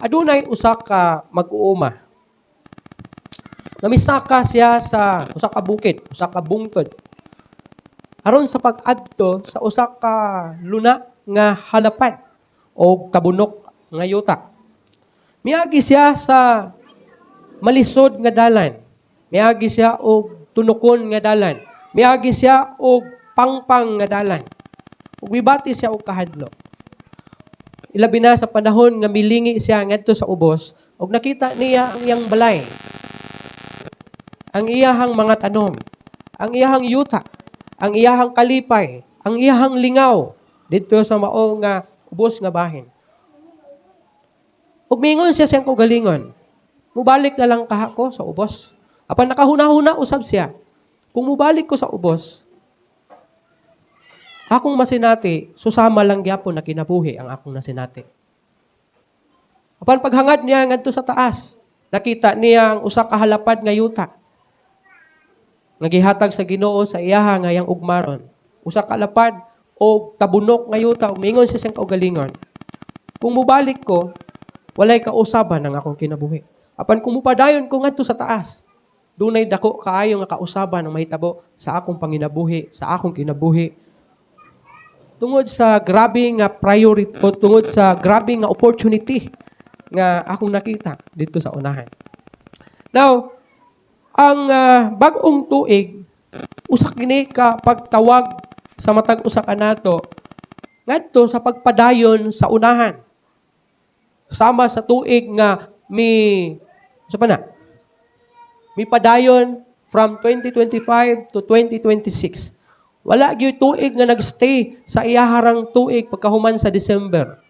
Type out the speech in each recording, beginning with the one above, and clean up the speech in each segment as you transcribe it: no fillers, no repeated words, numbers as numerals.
adunay usa ka mag-uuma. Namisaka siya sa usa ka bukid, usa ka bungtod. Aron sa pag-adto sa usa ka luna nga halapan o kabunok nga yuta. Miagi siya sa malisod nga dalan. Miagi siya og tunukon nga dalan. Miagi siya og pangpang nga dalan. Ug mibati siya og kahadlok. Ilabi na sa panahon nga milingi siya ngadto sa ubos ug nakita niya ang iyang balay. Ang iyahang mga tanom, ang iyahang yuta, ang iyahang kalipay, ang iyahang lingaw dito sa mao nga ubos nga bahin. Ug mingon siya siyang kaugalingon. Mubalik na lang kaha ko sa ubos. Apan nakahuna-huna usab siya. Kung mubalik ko sa ubos, akong masinati, susama lang gyapon na kinabuhi ang akong nasinati. Apan paghangad niya ngadto sa taas, nakita niya ang usa ka halapad nga yuta. Nagihatag sa Ginoo sa iyaha nga yang ugmaron. Usa ka lapad o tabunok nga yuta ug mingon siya siyang kaugalingon. Kung mubalik ko, walay kausaban ang akong kinabuhi. Apan kung mupadayon ko ngadto sa taas, dunay dako kaayo nga kausaban ang mahitabo sa akong panginabuhi, sa akong kinabuhi. Tungod sa grabe nga priority o tungod sa grabe nga opportunity nga akong nakita dito sa unahan. Now, ang bag-ong tuig, usa kini ka pagtawag sa matag usa ka nato ngadto sa pagpadayon sa unahan. Sama sa tuig nga mi padayon from 2025 to 2026. Wala gyud tuig nga nagstay sa iyaharang tuig pagkahuman sa December.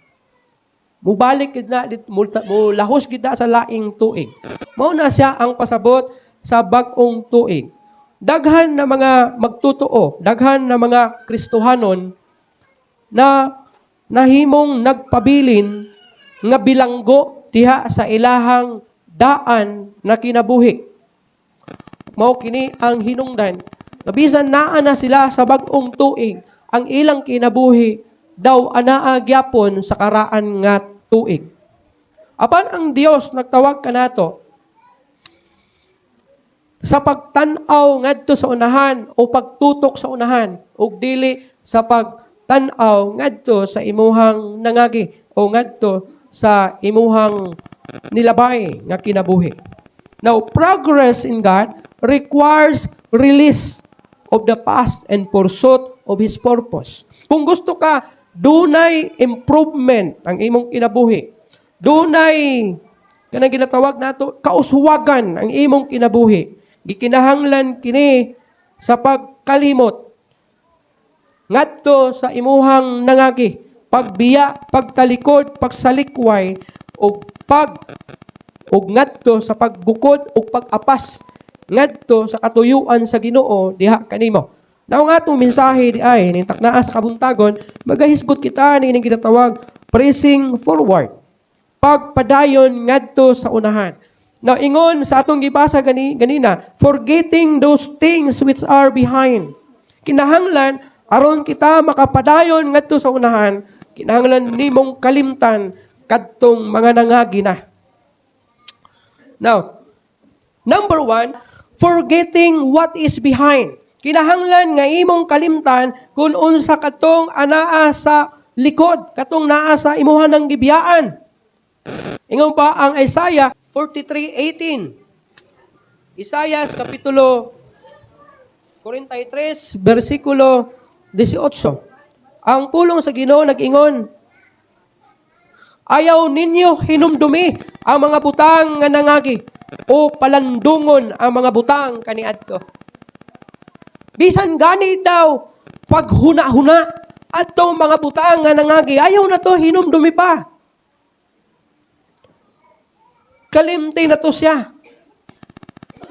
Mubalik gid na mo lahos gid na sa laing tuig. Mao na siya ang pasabot sa bag-ong tuig. Daghan na mga magtutuo, daghan na mga Kristohanon na nahimong nagpabilin nga bilanggo diha sa ilahang daan na kinabuhi. Mao kini ang hinungdan. Nabisan naa na sila sa bag-ong tuig, ang ilang kinabuhi daw anaa gyapon sa karaan nga tuig. Apan ang Dios nagtawag kanato sa pagtan-aw ngadto sa unahan o pagtutok sa unahan ug dili sa pagtan-aw ngadto sa imuhang nangagi o ngadto sa imuhang nilabay nga kinabuhi. Now, progress in God requires release of the past and pursuit of His purpose. Kung gusto ka, dunay improvement ang imong kinabuhi. Dunay kanang ginatawag nato kauswagan ang imong kinabuhi. Gikinahanglan kini sa pagkalimot ngadto sa imuhang nangagi, pagbiya, pagtalikod, pagsalikway ug ngadto sa pagbukod ug pag-apas ngadto sa katuyuan sa Ginoo diha kanimo. Now nga itong mensahe di ay nintak naa sa kabuntagon, magahisgot kita ning ginatawag pressing forward. Pagpadayon ngadto sa unahan. Now, ingon sa atong gibasa ganina, forgetting those things which are behind. Kinahanglan, aron kita makapadayon ngadto sa unahan, kinahanglan nimong kalimtan kadtong mga nangagi na. Now, number 1, forgetting what is behind. Kinahanglan nga imong kalimtan kung unsa katong anaa sa likod, katong naa sa imuhan ng gibiyaan. Ingon pa ang Isaiah 43:18. Isaiah kapitulo 43 bersikulo 18. Ang pulong sa Ginoo nag-ingon, ayaw ninyo hinumdumi ang mga butang nga nangagi o palandungon ang mga butang kaniadto. Bisan gani daw paghuna-huna atong mga butang nga nangagi, ayaw na to hinumdumi pa. Kalimti na to siya.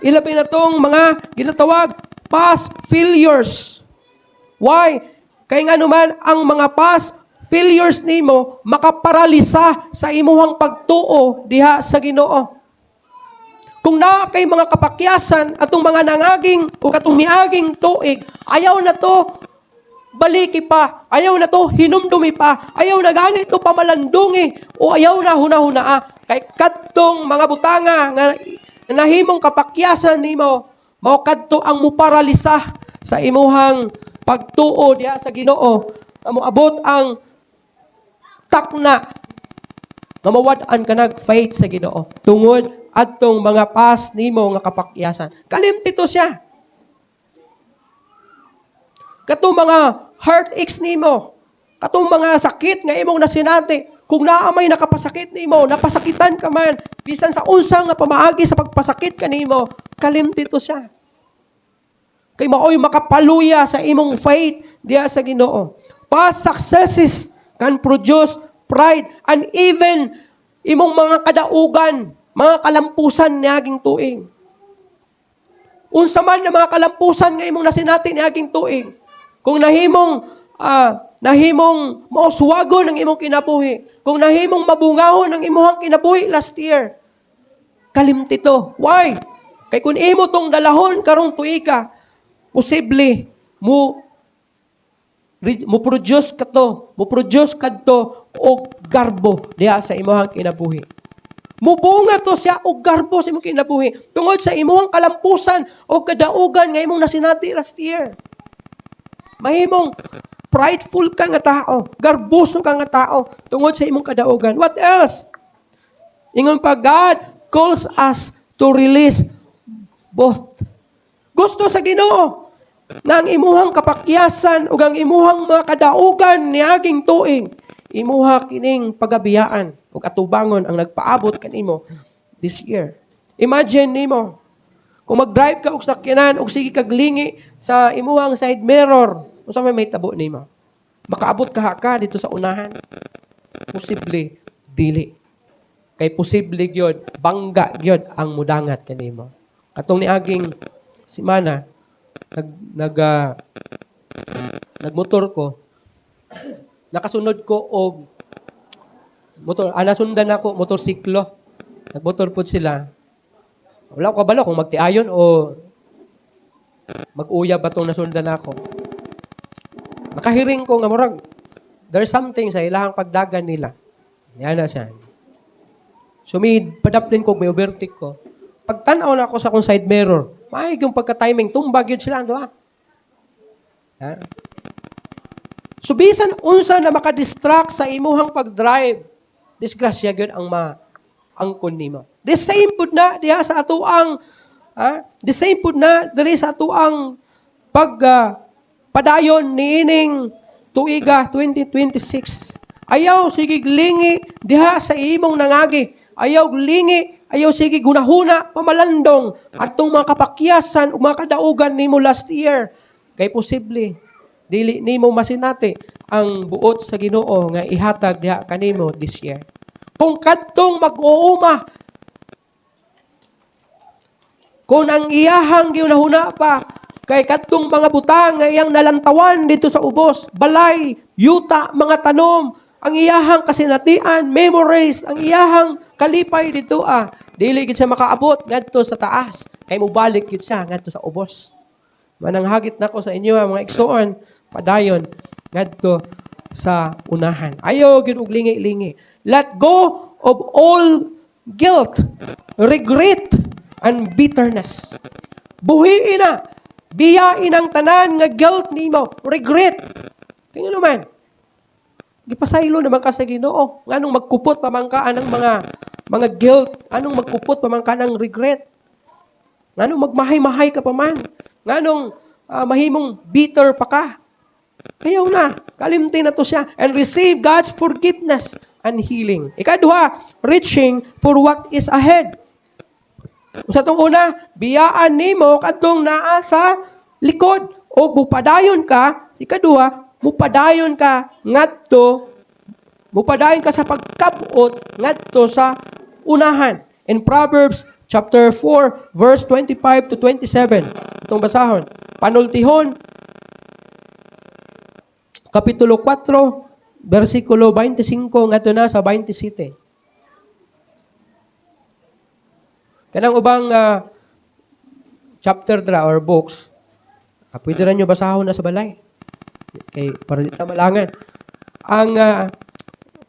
Ilabi na tong mga ginatawag past failures. Why? Kaya nga naman ang mga past failures nimo makaparalisa sa imuhang pagtuo diha sa Ginoo. Kung naa kay mga kapakyasan atong mga nangaging o katong miaging tuig, ayaw na to baliki pa, ayaw na to hinumdumi pa, ayaw na ganito pamalandungi, o ayaw na hunahunaa. Kay kadtong mga butanga nga nahimong kapakyasan nimo, mao kadto ang muparalisa sa imuhang pagtuo diha sa Ginoo. Moabot ang takna nga mawad-an ka nag-faith sa Ginoo tungod adtong mga past nimo nga kapakyasan. Kalimtito siya. Katong mga heartaches nimo, katong mga sakit nga imong nasinati, kung naamay nakapasakit nimo, napasakitan ka man, bisan sa unsang nga pamaagi sa pagpasakit kanimo, kalimtito siya. Kay maoy makapaluya sa imong faith diha sa Ginoo. Past successes can produce pride and even imong mga kadaugan, mga kalampusan niaging tuig. Unsa man na mga kalampusan nga imong nasinati niaging tuig. Kung nahimong mauswagon ang imong kinabuhi, kung nahimong mabungahon ang imong kinabuhi last year, kalimtito. Why? Kay kung imo tong dalahon karong tuiga, posible mo produce kadto og garbo diha sa imong kinabuhi. Mubunga to siya og garbo sa imong kinabuhi tungod sa imong kalampusan o kadaugan nga imong nasinati last year. Mahimong prideful ka nga tao, garboso ka nga tao tungod sa imong kadaugan. What else? Ingon pa, God calls us to release both. Gusto sa Ginoo nga ang imuhang kapakyasan ug ang imuhang mga kadaugan niaging tuig, imuha kining pagabiyaan ug atubangon ang nagpaabot kanimo this year. Imagine nimo kung mag-drive ka og sakyanan ug sige kag lingi sa imuhang side mirror, unsa may tabo nimo? Makaabot ka dito sa unahan? Posible dili. Kay posible gyud bangga gyud ang mudangat kanimo. Katong niaging semana nagmotor ko, nakasunod ko og motor, nasundan ako motorsiklo. Nagmotor po sila. Wala ko kabalo kung magtiayon o mag-uya ba itong nasundan ako. Nakahiring ko nga murag, there's something sa ilahang pagdagan nila. Yan na siya. Sumid, padaplin ko, may overtake ko. Pagtanaw na ako sa akong side mirror, may yung pagka-timing, tumbag yun sila, ano ha? So, bisan unsa na makadistract sa imuhang pag-drive, disgrasya yun angkon nimo. The same pud na diha sa atuang, the same pud na diri sa atuang padayon niining tuiga 2026. Ayaw sige lingi diha sa imong nangagi. Ayaw lingi, ayaw sige gunahuna, pamalandong atong mga kapakyasan o mga kadaugan nimo last year. Kay posible, dili nimo masinati ang buot sa Ginoo nga ihatag diha kanimo this year. Kung kadtong mag-uuma, kung ang iyahang ginahuna pa, kay kadtong mga butang nga iyang nalantawan dito sa ubos, balay, yuta, mga tanom, ang iyahang kasinatian, memories, ang iyahang kalipay dito dili gid siya makaabot ngadto sa taas. Kay mobalik gid siya ngadto sa ubos. Mananghagit nako sa inyo mga igsoon, padayon ngadto sa unahan. Ayo gid og lingi-lingi. Let go of all guilt, regret, and bitterness. Buhiin na, biyain ang tanan nga guilt nimo, regret. Tingnan man. Gipasaylo naman ka sa Ginoo. Nganong magkupot pa man ka anang mga guilt, anong magkupot pa man ka ng regret. Nganong magmahay-mahay ka pa man. Nganong mahimong bitter pa ka. Ayaw na, kalimti na to siya. And receive God's forgiveness and healing. Ikaduha, reaching for what is ahead. Sa itong una, biyaan nimo kadtong naa sa likod. O mupadayon ka, ikaduha, mupadayon ka sa pagkabuot ngadto sa unahan. In Proverbs chapter 4, verse 25 to 27. Itong basahon. Panultihon, Kapitulo 4, versikulo 25 ngadto na sa 27. Kanang ubang chapter dra or books, pwede rin nyo basahon na sa balay. Kay para di ta malangan. Ang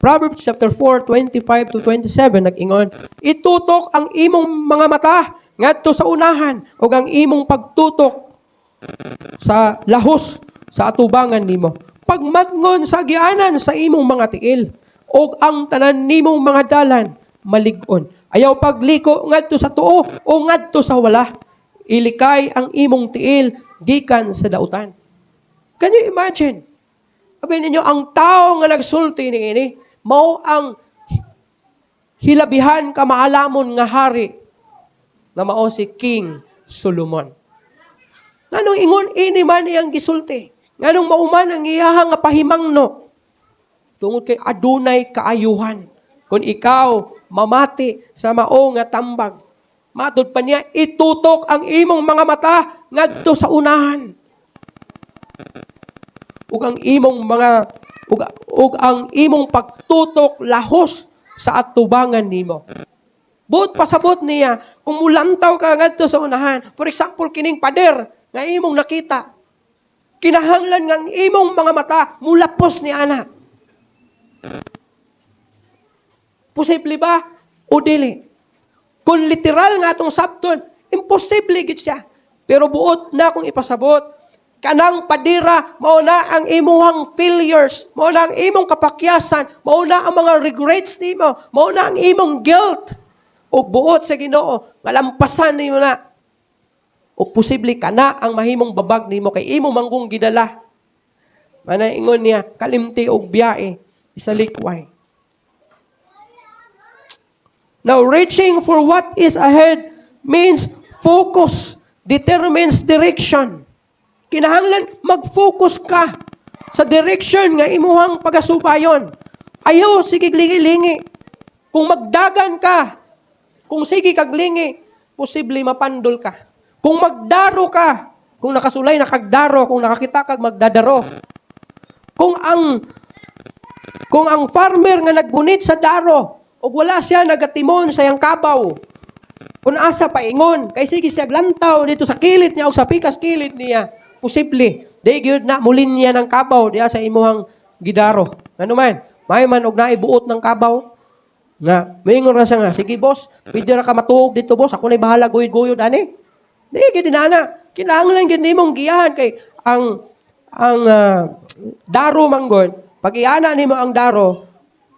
Proverbs chapter 4, 25 to 27, nag-ingon, itutok ang imong mga mata ngadto sa unahan, o ang imong pagtutok sa lahos sa atubangan nimo. Pagmatngon sa agianan sa imong mga tiil, o ang tanan nimong mga dalan, malig-on. Ayaw pagliko ngadto sa tuo o ngadto sa wala. Ilikay ang imong tiil gikan sa dautan. Can you imagine? Sabi ninyo, ang tao nga nagsulti ni ini, mao ang hilabihan kamaalamon nga hari nga mao si King Solomon. Nganong ingon ini man iyang gisulti? Nganong mauman ang iyahang nga pahimangno? Tungod kay adunay kaayuhan. Kung ikaw mamati sa mao nga tambag, matod pa niya, itutok ang imong mga mata ngadto sa unahan. Ug ang imong pagtutok lahos sa atubangan nimo. Buot pasabot niya kung mulantaw ka ngadto sa unahan. For example, kining pader nga imong nakita. Kinahanglan nga ang imong mga mata mulapos ni ana. Posible ba o dili? Kung literal nga atong sabton, imposible gid siya. Pero buot na akong ipasabot, kanang padira, mao na ang imuhang failures, mao na ang imong kapakyasan, mao na ang mga regrets nimo, mao na ang imong guilt. O buot sa Ginoo, malampasan nimo na. O posible kana ang mahimong babag nimo kay imo manggong gidala. Manaingon niya, kalimti og biyae, isalikway. Now, reaching for what is ahead means focus, determines direction. Kinahanglan mag-focus ka sa direction nga imuhang pagasubayon. Ayaw, sige lingi-lingi. Kung magdagan ka, kung sige kaglingi, posible mapandol ka. Kung magdaro ka, kung nakasulay nakagdaro, kung nakakita kag magdadaro. Kung ang farmer nga naggunit sa daro, o wala siya nagatimon sa iyang kabaw, kung asa paingon, kay sige siya glantaw dito sa kilid niya o sa pikas kilid niya, posible, di gyud na mulin niya ng kabaw diya sa imuhang gidaro. Ano man, may man og naibuot ng kabaw, nga, maingon ra siya nga, sige boss, pwede ra ka matuog dito boss, ako na'y bahala guyod-guyod, ani? Di gyud dinana, kinahanglan gyud nimong giyahan kay ang daro manggon, pag iana nimo ang daro,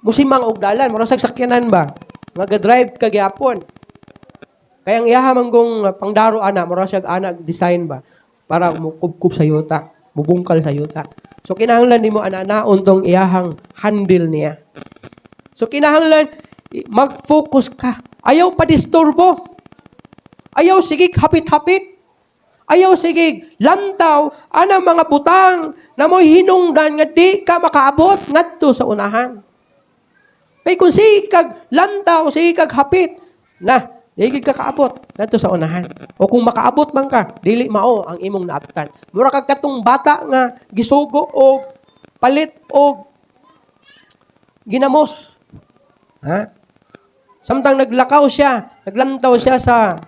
musimang og dalan, mura sa sakyanan ba? Mag-drive ka gyapon. Kaya ang iyaha manggong pangdaro ana, mura siya ana design ba? Para mukubkub sa yuta, mubungkal sa yuta. So kinahanglan nimo ana-anaon tong iyahang handle niya. So kinahanglan mag-focus ka. Ayaw pa disturbo. Ayaw sige hapit-hapit. Ayaw sige lantaw ana mga butang na mo hinungdan nga di ka makaabot ngadto sa unahan. Kay kung sige kag lantaw, sige kag hapit, na, di ka kaabot ngadto sa unahan. O kung makaabot man ka, dili mao ang imong naabtan. Mura kag katong bata nga gisugo o palit o ginamos. Ha? Samtang naglakaw siya, naglantaw siya sa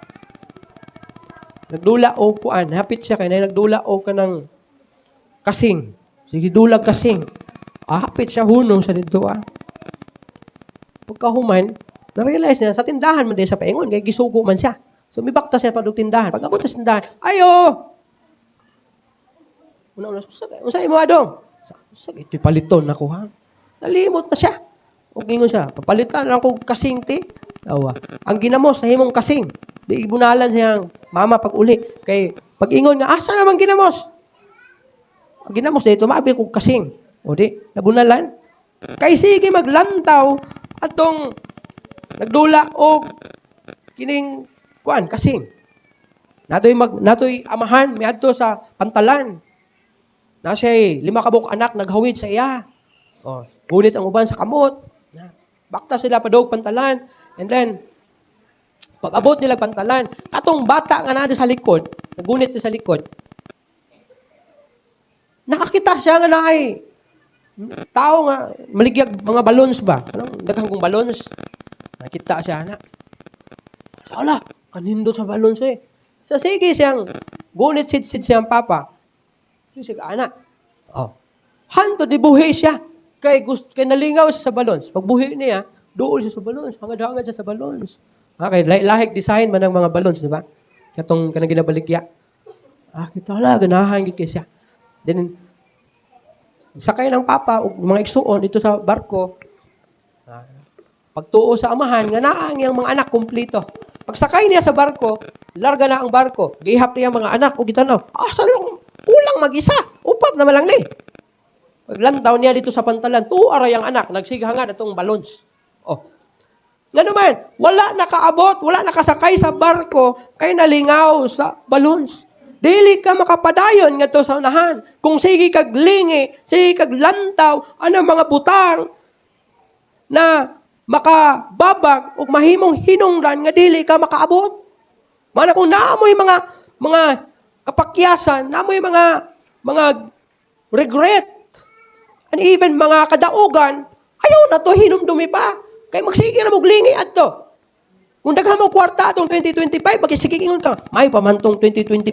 nagdula o kuan, hapit siya kay nagdula o kanang kasing. Sige dulag kasing. Hapit siya hunong sa dito Pagkahuman, na-realize niya, sa tindahan man din sa paingon, kaya gisugo man siya. So, mibakta siya pa tindahan. Pag abot sa tindahan, ayo! Una-una, usay mo adong. Ito'y paliton ako, ha? Nalimot na siya. O gingon siya, papalitan lang ko kasing ti. Awa. Ang ginamos, sa himong kasing. Di ibunalan siyang mama pag uli. Kay, pag ingon nga, asa naman ginamos? Ang ginamos, dito, maabi ko kasing. O di, nabunalan. Kay sige maglantaw, atong nagdula og kining kuan kasing. Natoy amahan miadto sa pantalan. Na siya 5 kabuk anak naghawid sa iya. Gunit ang uban sa kamot. Bakta sila padog pantalan. And then pag abot nila pantalan, katong bata nga nado sa likod, nagunit sa likod. Nakakita siya nga naay tao nga, maligyag mga balons ba? Anong daghang kong balons? Nakita siya, anak. Wala, kanindot sa balons eh. Sa sige siyang, gunit siyang papa. Sige, anak. Hanto, dibuhi siya. Kay nalingaw siya sa balons. Pagbuhi niya, doon siya sa balons. Hangad-hangad siya sa balons. Okay, lahig design man ng mga balons, di ba? Katong kanang ginabaligya. Kita lang, ganahan gid kay siya. Then, sakay ng papa, o mga igsuon, ito sa barko, pagtuo sa amahan, nga naang yung mga anak kumplito. Pagsakay niya sa barko, larga na ang barko. Gihap niya mga anak, o gitanaw, saan lang, kulang mag-isa, upat na malang ni. Paglantaw niya dito sa pantalan, tuaray ang anak, nagsighangan itong balons. Nga naman, wala nakaabot, wala nakasakay sa barko, kay nalingaw sa balons. Dili ka makapadayon nga to sa unahan. Kung sige kag lingi, sige kag lantaw, ano mga butang na makababag o mahimong hinungdan nga dili ka makaabot. Mana kung naamoy mga kapakyasan, naamoy mga regret, and even mga kadaugan, ayaw na to hinumdumi pa. Kaya magsige na maglingi adto. Kung daghan mo kwarta atong 2025, magsigigingon ka, may pamantong 2025.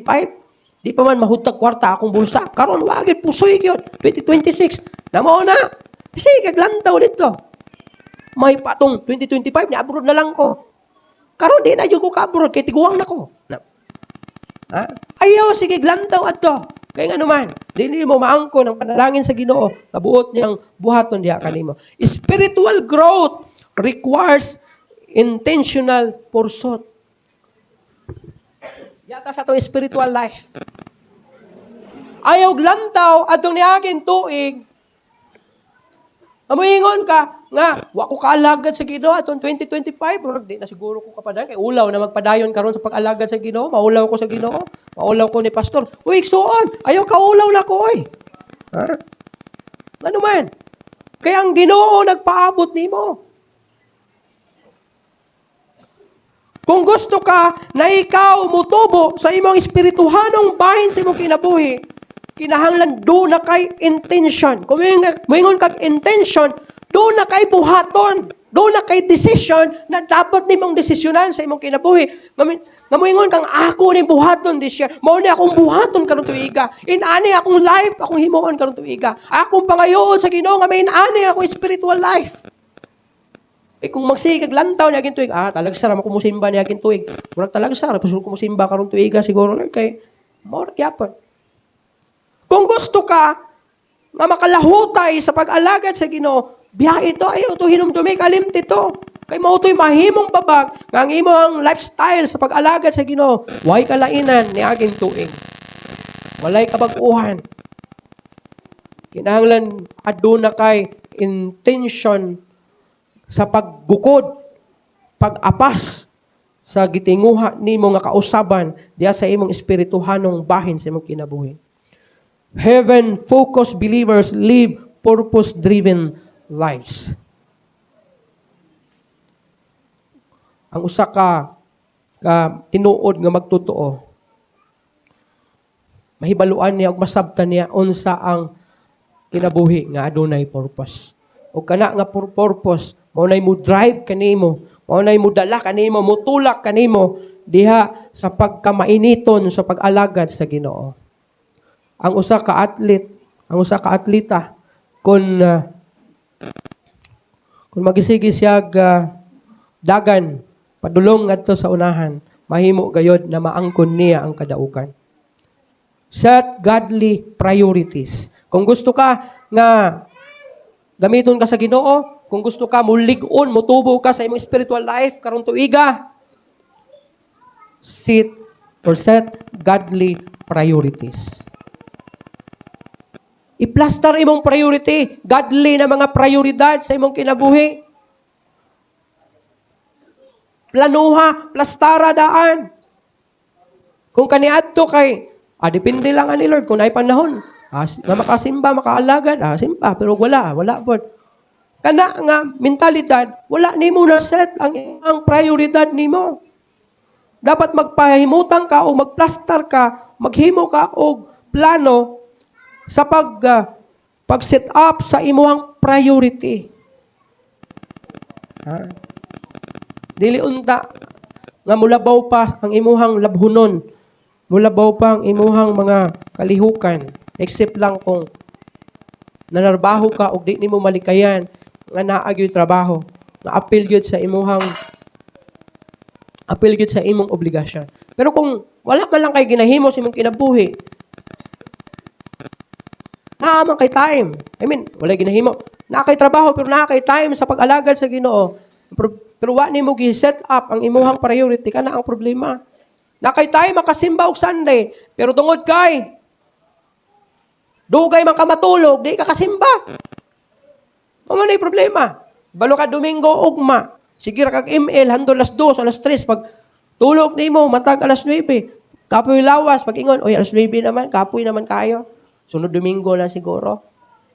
Di pa man mahutag kwarta akong bulsa. Karon wagid pusoy gyud 2026. Namo na. Sige lantaw dito. May patong 2025 ni abroad na lang ko. Karon di na jud ko ka abroad kay tiguang na ko. Ayaw sige lantaw adto. Kaya nga naman, dili mo maangko ng panalangin sa Ginoo, kabuot niyang buhaton diha kanimo. Spiritual growth requires intentional pursuit. Yata sa itong spiritual life. Ayaw lantaw atong niaging tuig. Amuingon ka nga wa ko kaalagad sa Ginoo atong 2025, pero di na siguro ko kapadayon kay ulaw na magpadayon karon sa pag-alagad sa Ginoo, maulaw ko sa Ginoo, maulaw ko ni pastor. Uy, igsuon, ayaw ka ulaw na ko oy. Ano man? Kaya ang Ginoo nagpaabot nimo. Kung gusto ka na ikaw mutubo sa imong espirituhanong bahin sa imong kinabuhi, kinahanglan do na kay intention. Kung moingon kag intention, do na kay buhaton, do na kay decision na dapat nimong desisyonan sa imong kinabuhi. Ngamoingon kang ako ni buhaton this year. Mao ni akong buhaton karon tuiga. Inani akong life, akong himuon karon tuiga. Akong pangayoon sa Ginoo nga may inani akong spiritual life. Kung magsigag lantaw niya gintuig, talagsara mo kumusimba niya gintuig. Murag talagsara, puso kumusimba karon tuiga siguro lang kay more gyapon. Kung gusto ka nga makalahutay sa pag-alagad sa Ginoo, biya ito ayo to hinumdumi kalimti to. Kay mao to'y mahimong babag nga ang imong lifestyle sa pag-alagad sa Ginoo, way kalainan ni aging tuig. Walay kabag-uhan. Kinahanglan aduna kay intention sa paggukod, pag-apas sa gitinguha nimo nga kausaban diha sa imong espirituhanong bahin sa imong kinabuhi. Heaven-focused believers live purpose-driven lives. Ang usa ka tinuod nga magtotoo, mahibaluan niya ug masabtan niya unsa ang kinabuhi nga adunay purpose. O kana nga purpose, maunay mo drive kanimo, maunay mo dala kanimo, mutulak kanimo diha sa pagkamainiton sa pag-alagad sa Ginoo. Ang usa ka athlete, ang usa ka atleta kung magisigi siya dagan padulong ngadto sa unahan, mahimo gayod na maangkon niya ang kadaugan. Set godly priorities. Kung gusto ka nga gamiton ka sa Ginoo, kung gusto ka mulig-on, mutubo ka sa imong spiritual life karong tuiga, set godly priorities. I-plaster imong priority, godly na mga prioridad sa imong kinabuhi. Planuha, plastara daan. Kung kaniadto kay, depende lang ani Lord kung naay panahon. Na makasimba, makaalagad, simba, pero wala po. Kana nga mentalidad, wala nimo na set ang prioridad nimo. Dapat magpahimutang ka o magplaster ka, maghimo ka og plano sa pag-set up sa imong priority. Dili unta nga mulabaw pa ang imuhang labhunon, mulabaw pa ang imuhang mga kalihukan, except lang kung nanarbaho ka ug di nimo malikayan nga naa gyud trabaho, nga apil gyud sa imong obligasyon. Pero kung wala man lang kay ginahimo sa imong kinabuhi, naa man kay time. I mean, wala ginahimo. Naa kay trabaho pero naa kay time sa pag-alagad sa Ginoo. Pero wa nimo gi-set up ang imong priority, kana ang problema. Naa kay time makasimba og Sunday, pero tungod kay dugay man ka matulog, di ka kasimba. Ano na yung problema? Balo ka Domingo, ugma. Sige ra kag email, handol alas 2, alas 3. Pag tulog ni mo, matag alas 9. Kapoy lawas. Pag ingon, oy, alas 9 naman, kapoy naman kayo. Sunod Domingo lang siguro.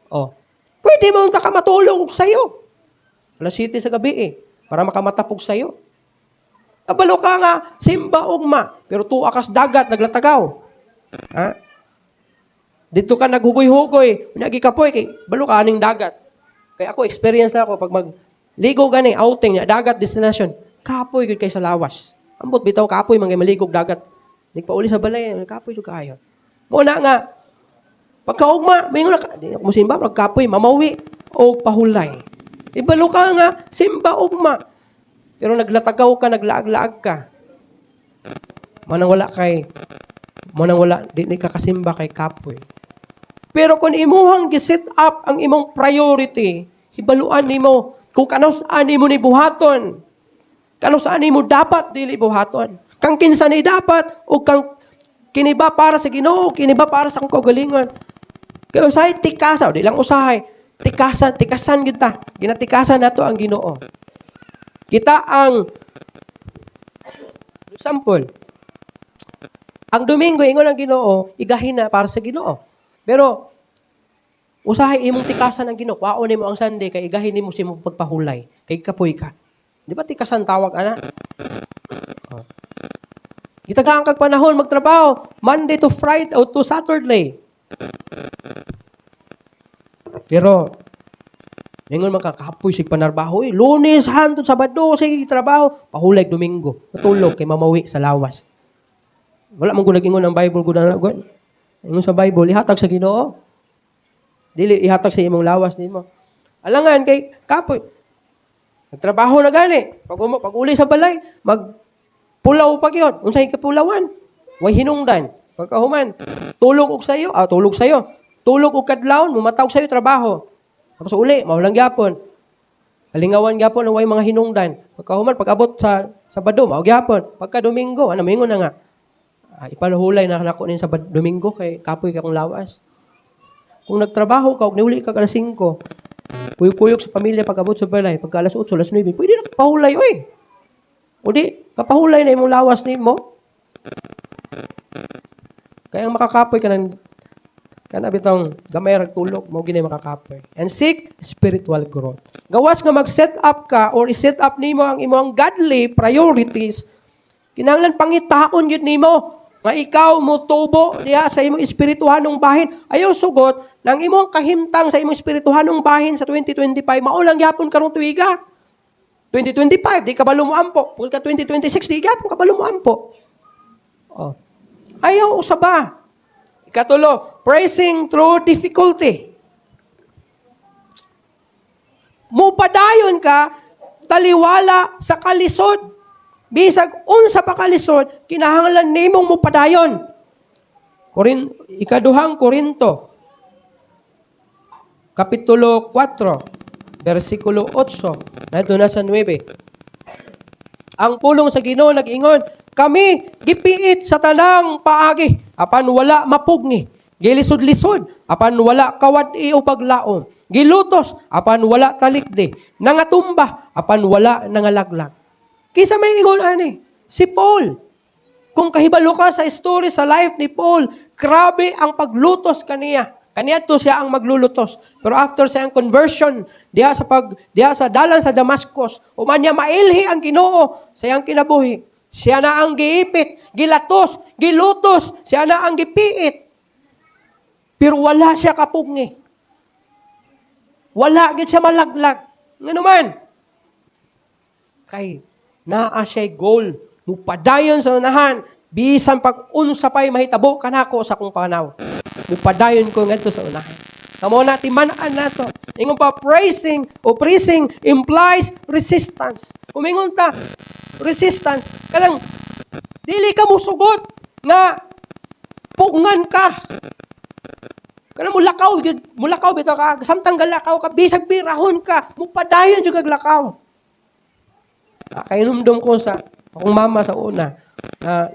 Oh. Pwede mo ka matulog sa'yo. Alas 7 sa gabi para makamatapog sa'yo. Kabalo ka nga, simba, ugma. Pero tuwa kas dagat, naglatagaw. Ha? Dito ka naghugoy-hugoy, nagikapoy, kay balo ka aning dagat. Kaya ako, experience na ako, pag magligo gani, outing, dagat destination, kapoy gud kay sa lawas. Ambot bitaw kapoy, mga maligog dagat. Di pa uli sa balay, kapoy jud kaayo. Muna nga, pagkaugma, may nga, di ako musimba, pagkapoy, mamawi, o pahulay. Ibalo ka nga, simba, ugma. Pero naglatagaw ka, naglaag-laag ka. Manang wala, di ka kasimba kay kapoy. Pero kung imuhang giset up ang imong priority, hibaluan nimo kung kano saan nimo ni buhaton. Kano saan nimo dapat dili buhaton. Kang kinsa ni dapat o kang kiniba para sa Ginoo, kiniba para sa akong kaugalingon. Kaya usahay tikasa, di lang usahay. Tikasan gyud ta. Ginatikasan nato ang Ginoo. Kita ang example. Ang Domingo ingon ang Ginoo, igahin na para sa Ginoo. Pero usahay imong tikasan ang Ginoo, kwaon nimo ang Sunday kay igahin nimo sa imong pagpahulay, kay kapoy ka. Di ba tikasan tawag ana? Oh. Gitagaan kag panahon magtrabaho, Monday to Friday o to Saturday. Pero ningon man ka kapoy sig panarbaho, Lunes hangtod Sabado sige trabaho, pahulay Domingo, matulog kay mamawi sa lawas. Wala man gulag ingon ang Bible gud na gud. Ingon sa Bible, ihatag sa Ginoo. Dili ihatag sa imong lawas nimo. Alangan kay kapoy. Nagtrabaho na gani. Pag uli sa balay, magpulaw pa gyud. Unsay kapulawan? Way hinungdan. Pagkahuman, tulog og sayo, tulog sayo. Tulog og kadlawon, mumatawag sayo trabaho. Tapos uli, maulang gyapon. Kalingawan gyapon ang way mga hinungdan. Pagkahuman, pag-abot sa Sabado, mao gyapon. Pagka Domingo, ano mingon na nga. Ipalahulay na nako nin sa Domingo kay kapoy ka kong lawas. Kung nagtrabaho ka, ug niuli ka alas 5, kuyog-kuyog sa pamilya pag-abot sa balay, pagka alas 8, alas 9, pwede na kapahulay, oy. O di, kapahulay na imong lawas nimo. Kaya ang makakapoy ka ng bitong gamay rag tulog, mo ginay makakapoy. And seek spiritual growth. Gawas nga mag-set up ka or i-set up nimo ang imong godly priorities, kinahanglan pangitaon yun nimo nga ikaw mo tubo diha sa imong espirituhanong bahin. Ayaw sugot nang imong kahimtang sa imong espirituhanong bahin sa 2025 mao lang gyapon karong tuiga. 2025 di ka balo mo ampo. Pagka 2026 di gyapon ka balo mo ampo. Oh. Ayaw usaba. Ikatulo, praising through difficulty. Mupadayon ka taliwala sa kalisod. Bisag unsa pa kalisod, kinahanglan nimong mupadayon. Ikaduhang Korinto, Kapitulo 4, versikulo 8, nandito na sa 9. Ang pulong sa Ginoo nag-ingon, kami gipiit sa tanang paagi, apan wala mapugni. Gilisod-lisod, apan wala kawad-i o paglaom. Gilutos, apan wala talikdi. Nangatumba, apan wala nangalaglag. Kisa may ingon ani, si Paul. Kung kahibalo ka sa story sa life ni Paul, grabe ang paglutos kaniya. Kaniya to siya ang maglulutos. Pero after siyang conversion, diha sa dalan sa Damascus, umanya mailhi ang Ginoo sa iyang kinabuhi. Siya na ang giipit, gilatos, gilutos, siya na ang gipiit. Pero wala siya kapugni. Wala gid siya malaglag. Ngano man? Kay naa siya'y goal. Mupadayon sa unahan. Bisan pag unsa pa'y mahitabo kanako sa kong panaw. Mupadayon ko ngadto sa unahan. Amo na timan-an nato. Ingon pa praising implies resistance. Kumingon ta resistance kanang dili ka musugot nga pugngan ka. Kanang mulakaw bitaw ka, samtang galakaw ka, bisag birahon ka, mupadayon jud kag lakaw. Kainumdum ko sa akong mama sa una na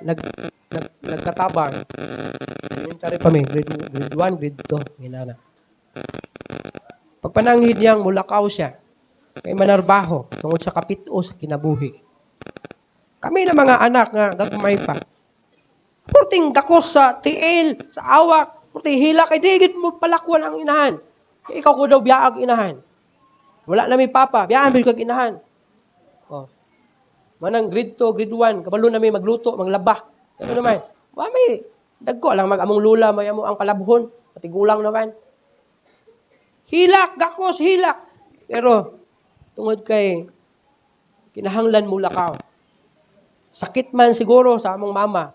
nagkatabang. Elementary pa mi, grade 1, grade 2, ginana. Pagpananghid niyang mulakaw siya, kay manarbaho tungod sa kapit-o sa kinabuhi. Kami na mga anak nga gagmay pa. Purting dakos sa tiil, sa awak, purting hila kay digit mo palakwan ang inahan. Kay ikaw ko daw biyaag inahan. Wala na may papa, biyaan bil kag inahan. Oh. Manang grade 2, grade 1, kabalo na may magluto, manglaba. Ano naman? Wa may dagko lang mag-among lula may amo ang kalabuhon, pati gulang naman. Hilak, dakos, hilak. Pero tungod kay kinahanglan mo lakaw. Sakit man siguro sa among mama.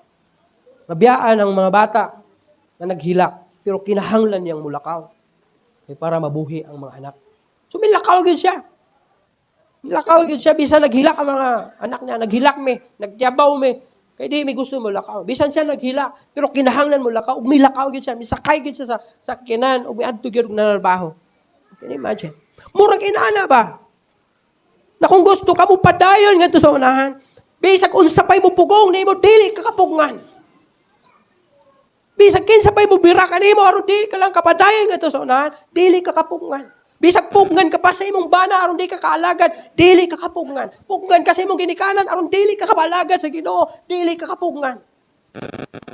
Nabiyaan ang mga bata na naghilak. Pero kinahanglan niyang mulakaw. Kaya para mabuhi ang mga anak. So, milakaw yun siya. Milakaw yun siya. Bisan naghilak ang mga anak niya. Naghilak me. Nagyabaw me. Kaya di may gusto mulakaw. Bisan siya naghilak. Pero kinahanglan mulakaw. Ug milakaw yun siya. Misakay yun siya sa sakyanan. Ug may adto yun na narbaho. Can you imagine? Murag inaana ba? Na kung gusto ka mo padayon nga sa unahan. Bisag unsa pay mo pugong nimo dili kakapugngan. Bisag kinsa pay mo bira kanimo aron di ka lang kapadayon nga sa unahan, dili kakapugngan. Bisag pugngan ka pa sa imong bana aron di ka kaalagad, dili kakapugngan. Pugngan ka sa imong ginikanan aron dili ka kabalagad sa Ginoo, dili kakapugngan.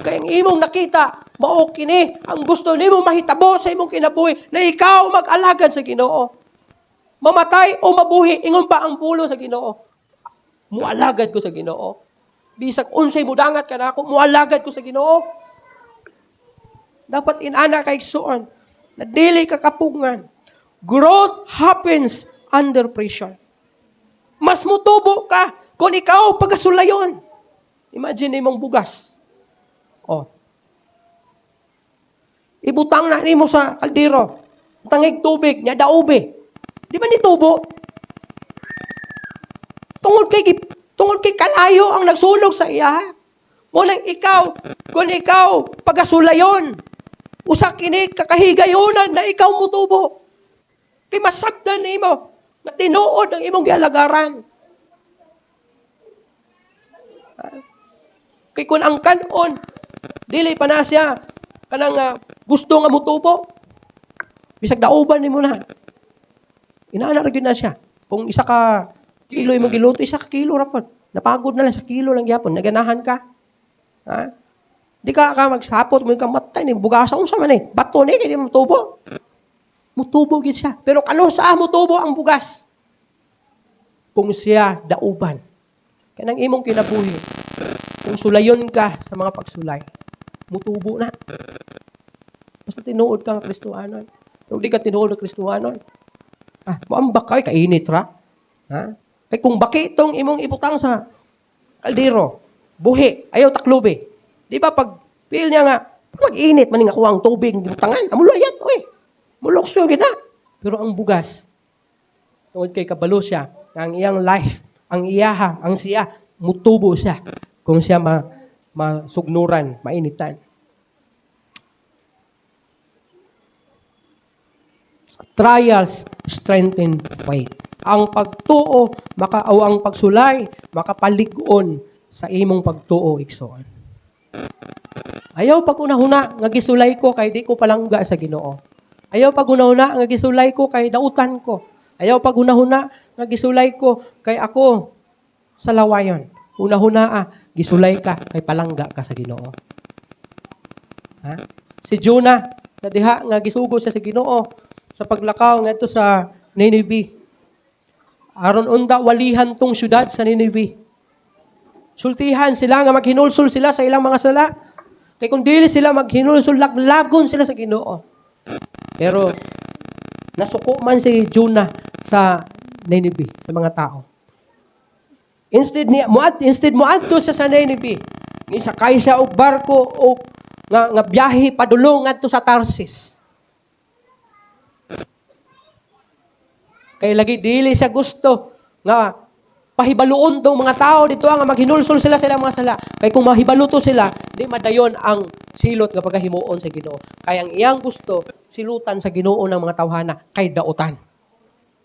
Kaya ang imong nakita, mao kini ang gusto nimo mahitabo sa imong kinabuhi na ikaw mag-alagad sa Ginoo. Mamatay o mabuhi, ingon pa ang pulo sa Ginoo. Mualagad ko sa Ginoo. Bisag unsay mudangat ka nako, mualagad ko sa Ginoo. Dapat inana kay suon na dili ka kapungan. Growth happens under pressure. Mas mutubo ka kung ikaw pagasulayon. Imagine imong bugas. Oh. Ibutang na nimo sa kaldero. Tangig tubig, nya daube. Di ba ni tubo? Tungod kay kalayo ang nagsunog sa iya. Munang ikaw, kung ikaw pagasulayon, usa kini kakahigayonan na ikaw mutubo. Kay masabdan nimo na tinuod ang imong gialagaran. Kay kun ang kanon dili pa na siya kanang gusto nga mutubo. Bisag dauban nimo na. Inaana ra gyud na siya. Kung isa ka kilo imong giluto, isa ka kilo ra pod. Napagod na lang sa kilo lang gyapon, naganahan ka. Ha? Di ka magsapot mo ka matay ni bugasa unsa man eh. Bato ni kay mo tubo. Mutubo gyud siya. Pero kano sa mutubo ang bugas? Kung siya dauban. Kanang imong kinabuhi. Kung sulayon ka sa mga pagsulay, mutubo na. Basta tinuod ka ng Kristohanon. Pero di ka tinuod ng Kristohanon. Maambak ka, kainit ra. Ha? Kaya kung baki itong imong ibutang sa kaldero, buhi, ayaw taklobe. Di ba pag feel niya nga, mag-init, maning ako ang tubig, ibutangan, amulayat, oy. Mulokso kita. Pero ang bugas, tungod kay kabalo siya, ang iyang life, ang iyaha, ang siya, mutubo siya. Kung siya masugnuran, mainitan. Trials strengthen faith. Ang pagtuo, ang pagsulay, makapalig-on sa imong pagtuo, igsoon. Ayaw pag una-huna, nga gisulay ko, kay di ko palangga sa Ginoo. Ayaw pag una-huna, nga gisulay ko, kay dautan ko. Ayaw pag una-huna, nga gisulay ko, kay ako sa lawayon. Una-huna, gisulay ka, kay palangga ka sa Ginoo. Ha? Si Jonah, na diha, nga gisugo siya sa Ginoo, sa paglakaw nga ito sa Nineveh. Aron unda walihan tong syudad sa Nineveh. Sultihan sila nga maghinulsol sila sa ilang mga sala. Kay kung dili sila maghinulsol, laglagon sila sa Ginoo. Pero nasuko man si Jonah sa Nineveh, sa mga tao. Instead moadto siya sa Nineveh. Isakay siya og barko o nga biyahe padulong ngadto sa Tarsis. Kay lagi dili siya gusto nga pahibaluon tong mga tao dito nga maghinulsol sila mga sala. Kay kung mahibaluto sila, di madayon ang silot nga pagkahimuon sa Ginoo. Kay ang iyang gusto silutan sa Ginoo ng mga tawhana kay dautan.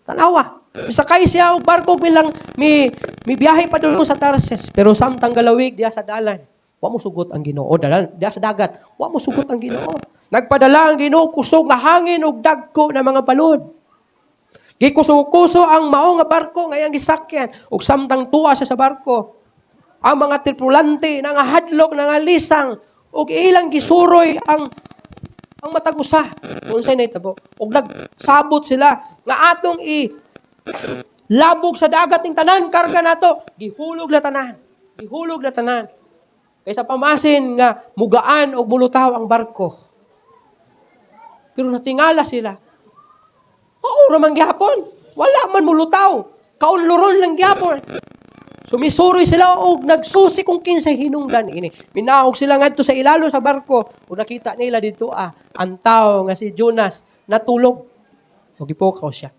Tanawa. Sakay siya og barko bilang mi biyahe pa dulo sa Tarsis, pero samtang galawig diya sa dalan, wa mo sugot ang Ginoo. Dalan diya sa dagat, wa mo sugot ang Ginoo. Nagpadala ang Ginoo kusog nga hangin ug dagko na mga balod. Gikuso-kuso ang mao nga barko nga iyang gisakyan ug samtang tuwa siya sa barko. Ang mga tripulante nga hadlok nga lisang ug ilang gisuroy ang matag usa. Unsay nahitabo? Ug nagsabot sila nga atong labog sa dagat ning tanan karga nato. Gihulog na tanan. Gihulog na tanan. Kaysa pamasin nga mugaan og bulutaw ang barko. Pero natingala sila. Oo, ramang gyapon. Wala man mulutaw. Kaunluron lang gyapon. Sumisuroy sila og nagsusi kung kinsay hinungdan ini. Minahog sila ngadto sa ilalo sa barko ug nakita nila dito ang tao nga si Jonas natulog. Ug gipukaw siya.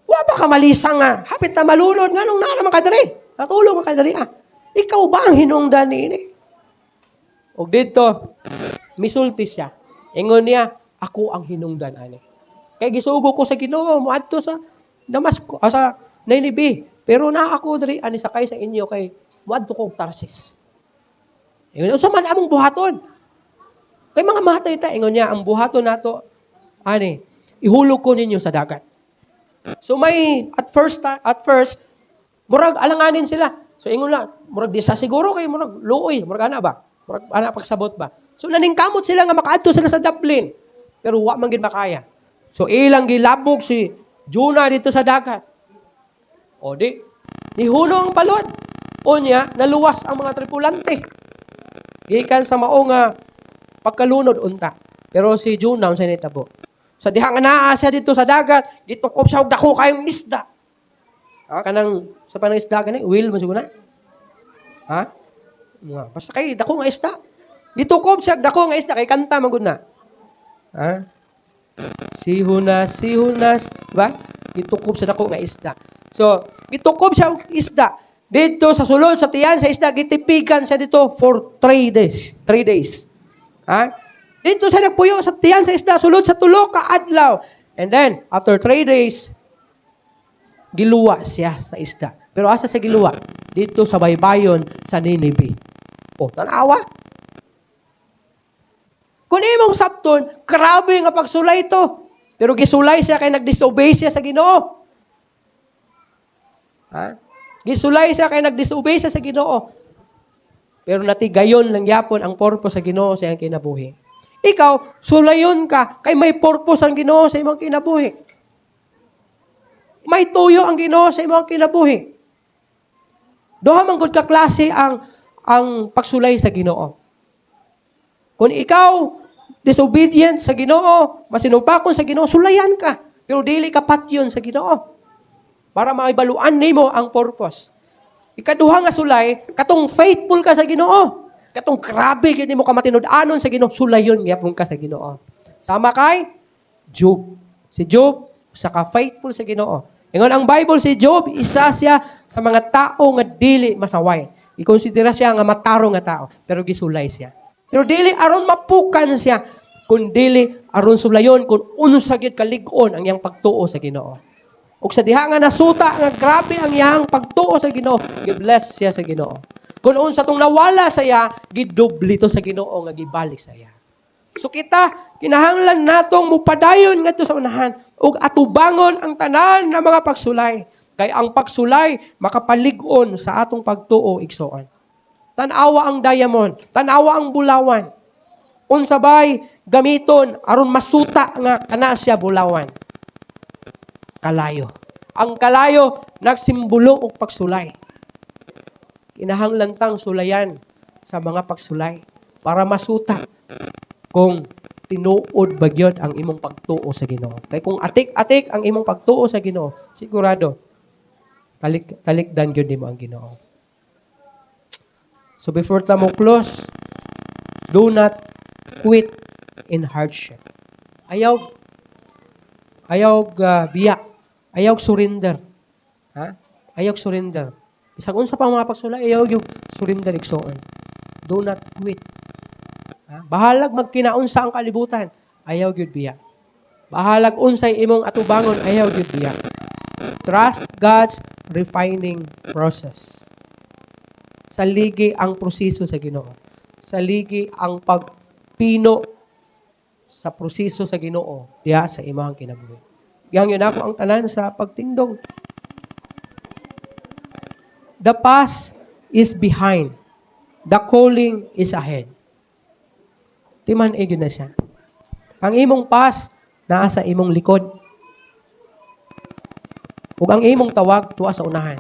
Wa ba ka malisang nga hapit na malunod nganong naara man ka diri? Natulog man ka diri Ikaw ba ang hinungdan ini? Ug dito misulti siya. Ingon niya, ako ang hinungdan ani. Kay gisugo ko sa Ginoo moadto sa Damasco, sa Nineveh. Pero na ako diri ani sakay sa inyo kay moadto ko og Tarsis. Ingon, usa man among buhaton. Kay mga matay ta ingon niya, ang buhaton nato ani ihulog ko ninyo sa dagat. So may at first murag alanganin sila. So ingon lang, murag di sa siguro kay murag luoy, murag ana ba? Murag ana pagsabot ba? So naningkamot sila nga makaadto sila sa Dublin. Pero wa man gid makaya. So ilang gilabog si Jonah dito sa dagat. O di, nihulong ang balod. O niya, naluwas ang mga tripulante. Gikan sa maong pagkalunod unta. Pero si Jonah, ang sinitabo. Sa dihang naa siya dito sa dagat, dito ko siya og dako kayong isda. Kanang, sa panang isda, kanang, will mo siguro na? Basta kay dako nga isda. Dito ko siya dako nga isda, kay kanta magud na. Sihunas, ba? Gitukob sa dako nga isda. So, gitukob siya og isda. Dito sa sulod, sa tiyan, sa isda, gitipigan siya dito for 3 days. 3 days. Dito siya nagpuyo sa tiyan, sa isda, sulod sa tulo ka adlaw. And then, after 3 days, giluwa siya sa isda. Pero asa sa giluwa? Dito sa baybayon sa Nineveh. Tanawa. Kung imong sabton, grabe nga pagsulay to. Pero gisulay siya kay nag-disobey siya sa Ginoo. Gisulay siya kay nag-disobey siya sa Ginoo. Pero natigayon lang yapon ang purpose sa Ginoo sa iyang kinabuhi. Ikaw, sulayon ka kay may purpose ang Ginoo sa imong kinabuhi. May tuyo ang Ginoo sa imong kinabuhi. Duha man gud ka klase ang pagsulay sa Ginoo. Kung ikaw disobedient sa Ginoo, masinupakon sa Ginoo, sulayan ka. Pero dili ka patyon sa Ginoo. Para maibaluan nimo ang purpose. Ikaduha nga sulay, katong faithful ka sa Ginoo. Katong grabe gyud nimo ka matinud-anon sa Ginoo, sulayon gyapon ka sa Ginoo. Sama kay Job. Si Job saka faithful sa Ginoo. Ingon ang Bible si Job, isa siya sa mga tao nga dili masaway. I-considera siya nga matarong nga tao, pero gisulay siya. Pero dili aron mapukan siya, kun dili aron sulayon kun unsa gyud kalig-on ang iyang pagtuo sa Ginoo. Ug sa diha nga nasuta nga grabe ang iyang pagtuo sa Ginoo, gi-bless siya sa Ginoo. Kun unsa tong nawala sa iya, gidubli to sa Ginoo nga gibalik sa iya. So kita kinahanglan natong mupadayon ngadto sa unahan ug atubangon ang tanan nga mga pagsulay. Kay ang pagsulay makapalig-on sa atong pagtuo igsoon. Tanawa ang diamond, tanawa ang bulawan. Unsa bay gamiton aron masuta nga kana siya bulawan. Kalayo. Ang kalayo nagsimbolo og pagsulay. Kinahanglan tang sulayan sa mga pagsulay para masuta kung tinuod ba gyud ang imong pagtuo sa Ginoo. Kay kung atik-atik ang imong pagtuo sa Ginoo, sigurado talikdan gyud nimo ang Ginoo. So before ta mo close, do not quit in hardship. Ayaw biya. Ayaw surrender. Ha? Ayaw surrender. Isang unsa pang mga pagsula, ayaw yung surrender igsoon. Do not quit. Ha? Bahalag magkinaunsa ang kalibutan, ayaw gyud biya. Bahalag unsay imong atubangon, ayaw gyud biya. Trust God's refining process. Saligi ang proseso sa Ginoo. Saligi ang pagpino sa proseso sa Ginoo diha sa imong kinabuhi. Yang yun ako ang tanan sa pagtindog. The past is behind. The calling is ahead. Timan egyo na siya. Ang imong past naa sa imong likod. Ug ang imong tawag tuwa sa unahan.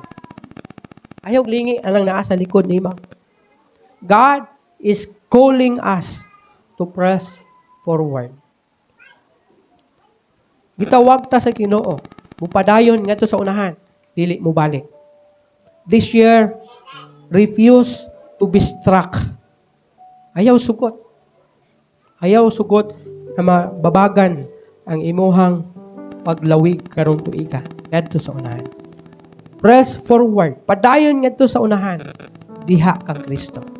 Ayaw lingi anang naa sa likod nimo. God is calling us to press forward. Gitawag ta sa Ginoo, mupadayon ngadto sa unahan, dili mo balik. This year, refuse to be struck. Ayaw sugot. Ayaw sugot na mababagan ang imuhang paglawig karong tuiga ngadto sa unahan. Press forward. Padayon ngadto sa unahan. Diha kang Kristo.